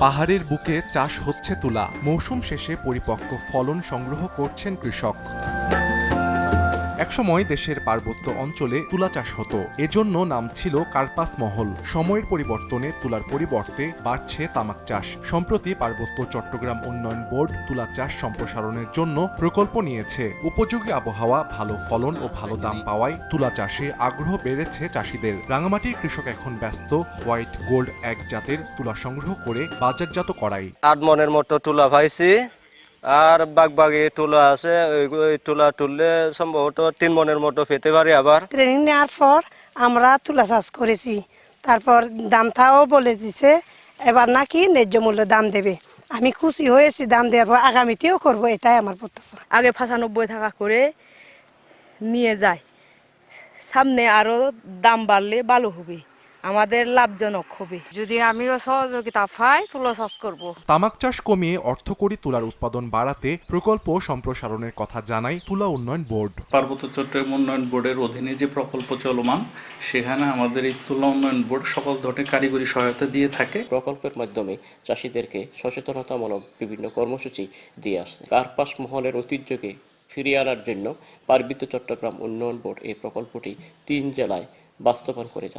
পাহাড়ের বুকে চাষ হচ্ছে তুলা। মৌসুম শেষে পরিপক্ক ফলন সংগ্রহ করছেন কৃষক। একসময় দেশের পার্বত্য অঞ্চলে তুলা চাষ হতো, এজন্য নাম ছিল কার্পাস মহল। সময়ের পরিবর্তনে তুলার পরিবর্তে বাড়ছে তামাক চাষ। সম্প্রতি পার্বত্য চট্টগ্রাম উন্নয়ন বোর্ড তুলা চাষ সম্প্রসারণের জন্য প্রকল্প নিয়েছে। উপযোগী আবহাওয়া, ভালো ফলন ও ভালো দাম পাওয়ায় তুলা চাষে আগ্রহ বেড়েছে চাষিদের। রাঙামাটির কৃষক এখন ব্যস্ত হোয়াইট গোল্ড এক জাতের তুলা সংগ্রহ করে বাজারজাত করায়। 8 মনের মতো তুলা পাইছি, আর বাগবাগি তুলা আছে, ওই তুলা তুললে সম্ভবত 3 মনের মতো পেতে পারি। আবার ট্রেনিং নেওয়ার পর আমরা তুলা চাষ করেছি, তারপর দামটাও বলে দিছে, এবার নাকি ন্যায্য মূল্য দাম দেবে। আমি খুশি হয়েছি, দাম দেওয়ার পর আগামীতেও করবো, এটাই আমার প্রত্যাশা। আগে 95 টাকা করে নিয়ে যায়, সামনে আরো দাম বাড়লে ভালো হবে, আমাদের লাভজনক হবে। যদি আমিও সহযোগিতা পাই তুলা চাষ করব। তামাক চাষ কমিয়ে অর্থকরী তুলার উৎপাদন বাড়াতে প্রকল্প সম্প্রসারণের কথা জানায় তুলা উন্নয়ন বোর্ড। পার্বত্য চট্টগ্রাম উন্নয়ন বোর্ডের অধীনে যে প্রকল্প চলমান, সেখানে আমাদের এই তুলা উন্নয়ন বোর্ড সকল ধরনের কারিগরি সহায়তা দিয়ে থাকে। প্রকল্পের মাধ্যমে চাষিদেরকে সচেতনতামূলক বিভিন্ন কর্মসূচি দিয়ে আসছে। কার্পাস মহলের ঐতিহ্যকে ফিরিয়ে আনার জন্য পার্বত্য চট্টগ্রাম উন্নয়ন বোর্ড এই প্রকল্পটি 3 জেলায় বাস্তবায়ন করে যাচ্ছে।